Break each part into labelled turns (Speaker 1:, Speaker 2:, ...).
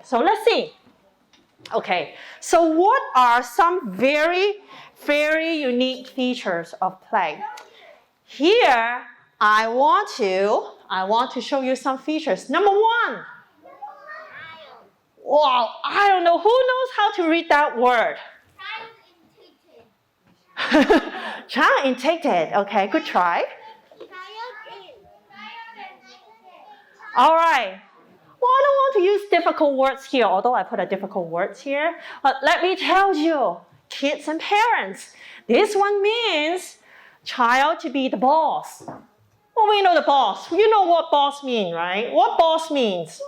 Speaker 1: So let's see. Okay, so what are some very, very unique features of play? Here, I want to show you some features. Number one. Wow, I don't know. Who knows how to read that word? Child intended. Okay, good try. All right. Well, I don't want to use difficult words here, although I put a difficult words here. But let me tell you, kids and parents, this one means child to be the boss. Well, we know the boss. You know what boss means, right? What boss means?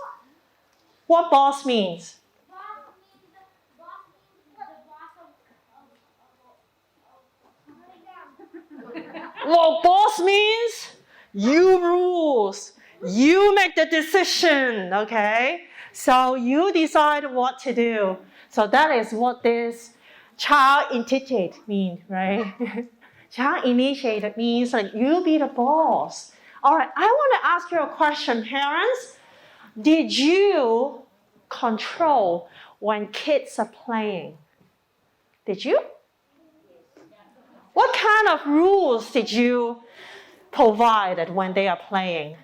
Speaker 1: What boss means? Well, boss means you rules. You make the decision, okay? So you decide what to do. So that is what this child initiated means, right? Child initiated means like you be the boss. All right, I want to ask you a question, parents. Did you control when kids are playing? Did you? What kind of rules did you provide when they are playing?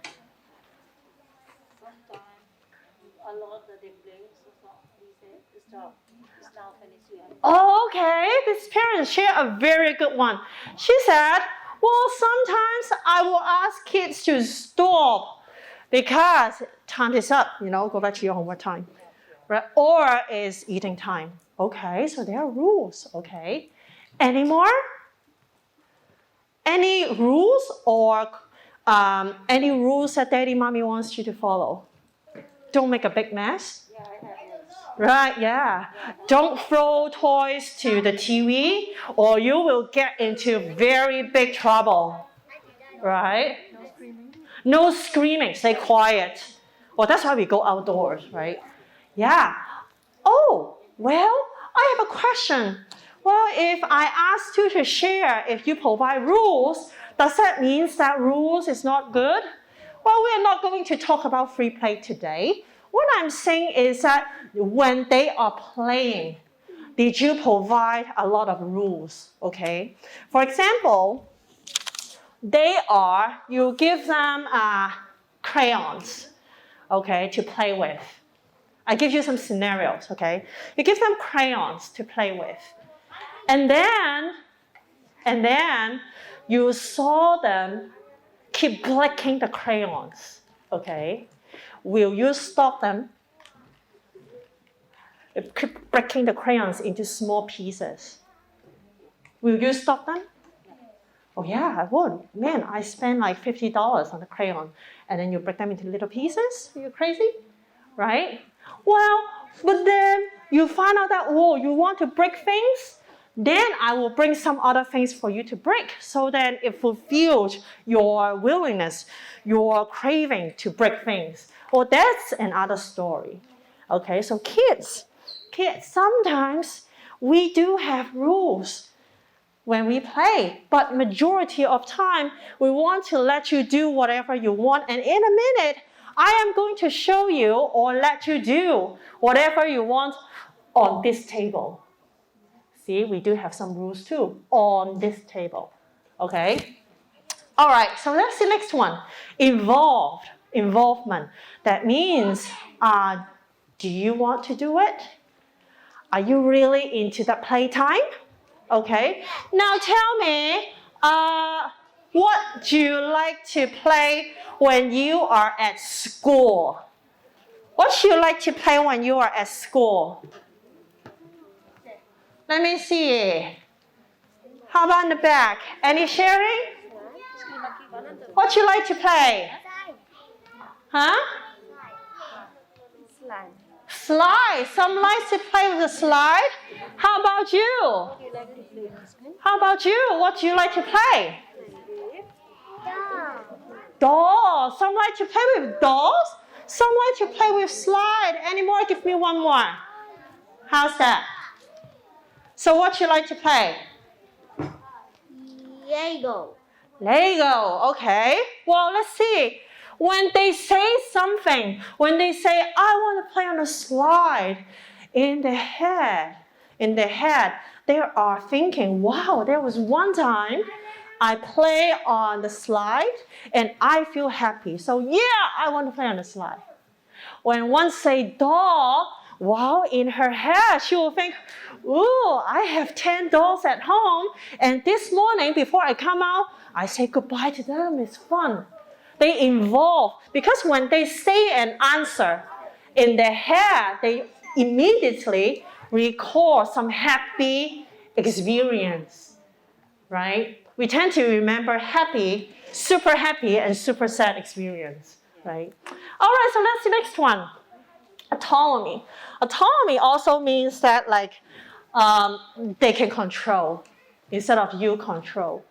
Speaker 2: Sometimes a lot of the players it's now finished.
Speaker 1: Oh, okay. This parent shared a very good one. She said, well, sometimes I will ask kids to stop because time is up, go back to your homework time. Right? Or it's eating time. Okay, so there are rules, okay. Any more? Any rules or any rules that daddy, mommy wants you to follow? Don't make a big mess.
Speaker 2: Yeah, I have those.
Speaker 1: Right, yeah. Don't throw toys to the TV or you will get into very big trouble. Right?
Speaker 2: No screaming.
Speaker 1: No screaming, stay quiet. Well, that's why we go outdoors, right? Yeah. Oh, well, I have a question. Well, if I ask you to share, if you provide rules, does that mean that rules is not good? Well, we're not going to talk about free play today. What I'm saying is that when they are playing, did you provide a lot of rules, okay? For example, you give them crayons, okay, to play with. I give you some scenarios, okay? You give them crayons to play with. And then you saw them keep breaking the crayons, okay? Will you stop them? Keep breaking the crayons into small pieces. Will you stop them? Oh yeah, I would. Man, I spent like $50 on the crayon. And then you break them into little pieces? Are you crazy? Right? Well, but then you find out that, you want to break things? Then I will bring some other things for you to break so that it fulfills your willingness, your craving to break things. Well, that's another story. Okay, so kids, sometimes we do have rules when we play, but majority of time, we want to let you do whatever you want. And in a minute, I am going to show you or let you do whatever you want on this table. See, we do have some rules too on this table, okay? All right, so that's the next one. Involvement. That means, do you want to do it? Are you really into that playtime? Okay, now tell me, what do you like to play when you are at school? What do you like to play when you are at school? Let me see. How about in the back? Any sharing? What do you like to play? Huh?
Speaker 2: Slide.
Speaker 1: Slide. Some like to play with the slide. How about you?
Speaker 2: You like to play on the screen?
Speaker 1: How about you? What do you like to play? Dolls. Some like to play with dolls. Some like to play with slide. Any more? Give me one more. How's that? So what you like to play?
Speaker 2: Lego.
Speaker 1: Lego. Okay. Well, let's see. When they say something, when they say, I want to play on a slide, in their head, they are thinking, wow, there was one time I play on the slide and I feel happy. So yeah, I want to play on the slide. When one say doll, wow, in her head, she will think, ooh, I have 10 dolls at home. And this morning, before I come out, I say goodbye to them. It's fun. They involve, because when they say an answer in their head, they immediately recall some happy experience, right? We tend to remember happy, and super sad experience, right? All right, so that's the next one. Autonomy. Autonomy also means that they can control instead of you control.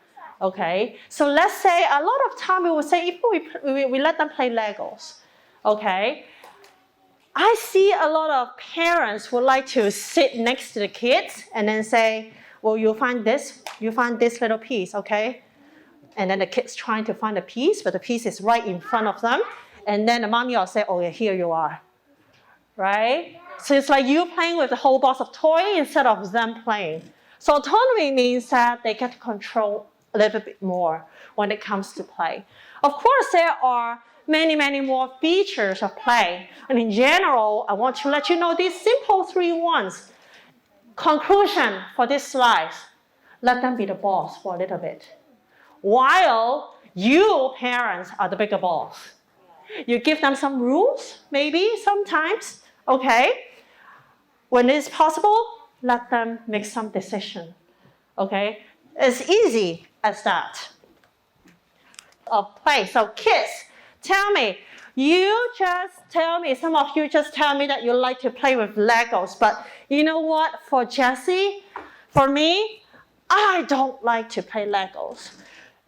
Speaker 1: Okay, so let's say a lot of time we will say if we let them play Legos. Okay, I see a lot of parents would like to sit next to the kids and then say, well, you find this little piece, okay? And then the kid's trying to find a piece, but the piece is right in front of them. And then the mommy will say, oh yeah, here you are, right? So it's like you playing with the whole box of toys instead of them playing. So autonomy means that they get to control a little bit more when it comes to play. Of course, there are many, many more features of play. And in general, I want to let you know these simple 3 ones. Conclusion for this slide, let them be the boss for a little bit. While you, parents, are the bigger boss. You give them some rules, maybe, sometimes, okay? When it's possible, let them make some decision, okay? As easy as that. Of play. So kids, tell me, some of you just tell me that you like to play with Legos, but you know what, for Jessie, for me, I don't like to play Legos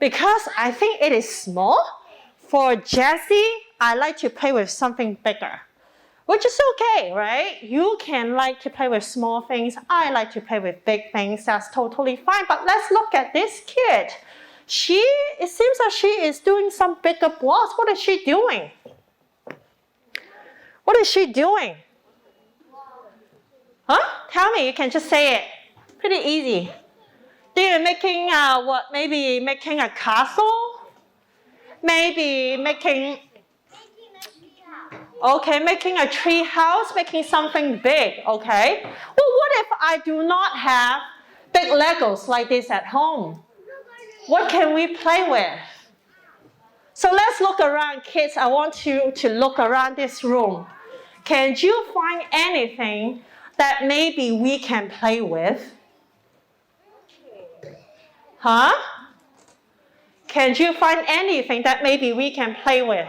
Speaker 1: because I think it is small. For Jessie, I like to play with something bigger, which is okay, right? You can like to play with small things. I like to play with big things. That's totally fine. But let's look at this kid. It seems like she is doing some bigger blocks. What is she doing? What is she doing? Huh? Tell me, you can just say it. Pretty easy. They're making what? Maybe making a castle? Maybe making a tree house, making something big, okay? Well, what if I do not have big Legos like this at home? What can we play with? So let's look around, kids. I want you to look around this room. Can you find anything that maybe we can play with? Huh? Can you find anything that maybe we can play with?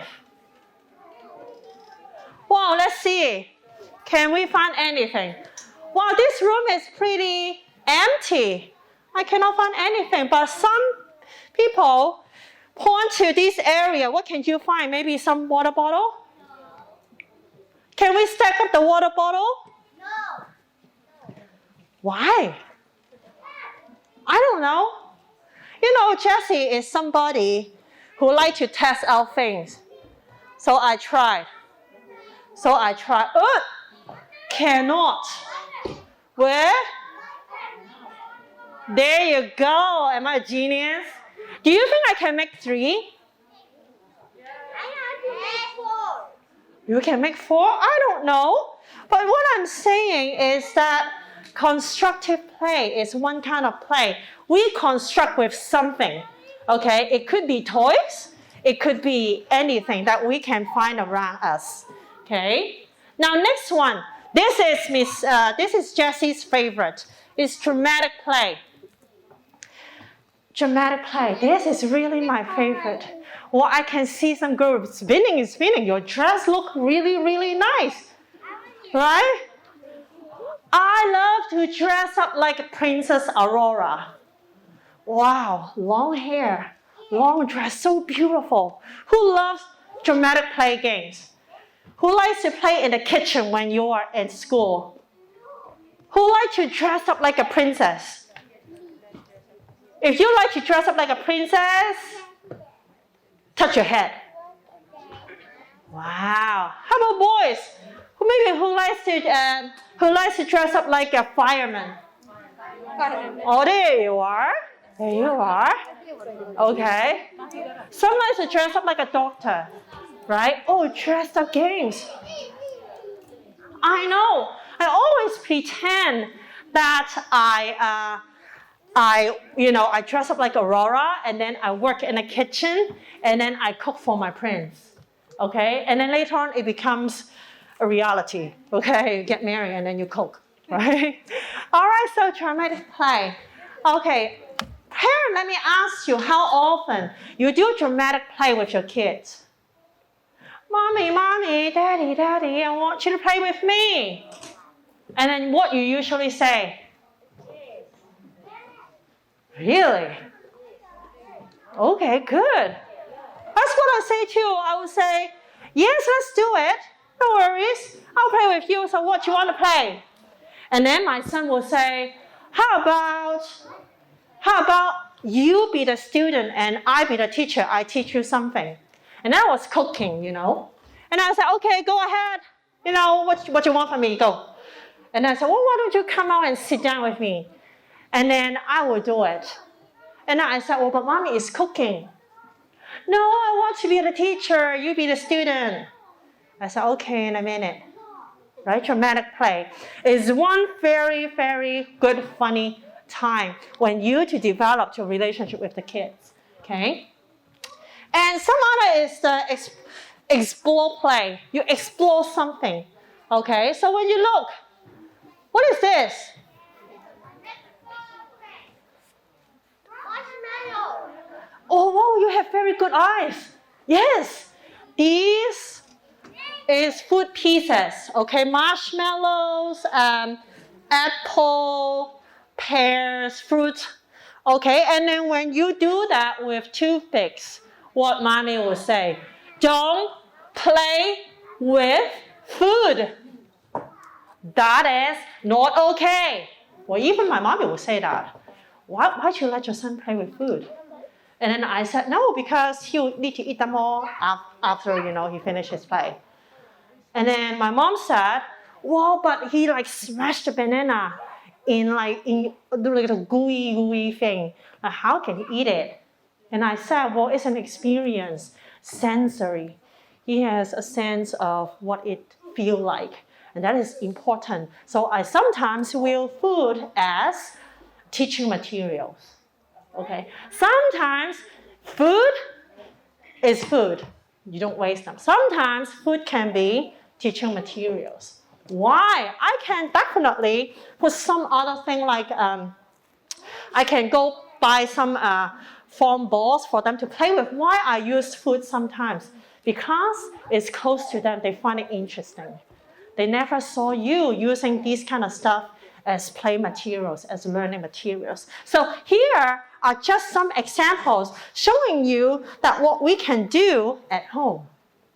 Speaker 1: Wow, let's see. Can we find anything? Wow, this room is pretty empty. I cannot find anything, but some people point to this area. What can you find? Maybe some water bottle? Can we stack up the water bottle? No. Why? I don't know. You know, Jessie is somebody who likes to test out things. So I tried. Cannot. Where? There you go. Am I a genius? Do you think I can make 3? You can make 4? I don't know. But what I'm saying is that constructive play is one kind of play. We construct with something. Okay? It could be toys. It could be anything that we can find around us. Okay? Now next one. This is Jessie's favorite. It's dramatic play. Dramatic play. This is really my favorite. Well, I can see some girls spinning. Your dress looks really, really nice. Right? I love to dress up like Princess Aurora. Wow, long hair, long dress, so beautiful. Who loves dramatic play games? Who likes to play in the kitchen when you are in school? Who likes to dress up like a princess? If you like to dress up like a princess, touch your head. Wow. How about boys? Who likes to dress up like a fireman? Oh, there you are. There you are. Okay. Some likes to dress up like a doctor, right? Oh, dressed up games. I know. I always pretend that I dress up like Aurora, and then I work in the kitchen, and then I cook for my prince. Okay, and then later on it becomes a reality. Okay, you get married and then you cook, right? All right, so dramatic play. Okay, parent, let me ask you, how often you do dramatic play with your kids? Mommy, mommy, daddy, daddy, I want you to play with me. And then what you usually say? Really? Okay, good. That's what I say too. I would say, yes, let's do it. No worries. I'll play with you. So what you want to play? And then my son will say, how about you be the student and I be the teacher. I teach you something. And I was cooking, And I said, okay, go ahead. What you want from me, go. And I said, well, why don't you come out and sit down with me? And then I will do it. And I said, well, but mommy is cooking. No, I want to be the teacher. You be the student. I said, okay, in a minute. Right? Dramatic play is one very, very good, funny time when you to develop your relationship with the kids. Okay? And some other is the explore play. You explore something. Okay? So when you look, what is this? Oh, wow, you have very good eyes. Yes. These is food pieces. Okay, marshmallows, apple, pears, fruit. Okay, and then when you do that with toothpicks, what mommy will say, don't play with food. That is not okay. Well, even my mommy will say that. Why'd you let your son play with food? And then I said, no, because he'll need to eat them all after, he finished his play. And then my mom said, well, but he smashed the banana in a gooey thing. How can he eat it? And I said, well, it's an experience, sensory. He has a sense of what it feels like. And that is important. So I sometimes will food as teaching materials. Okay. Sometimes food is food. You don't waste them. Sometimes food can be teaching materials. Why? I can definitely put some other thing I can go buy some foam balls for them to play with. Why I use food sometimes? Because it's close to them. They find it interesting. They never saw you using these kind of stuff as play materials, as learning materials. So here are just some examples showing you that what we can do at home.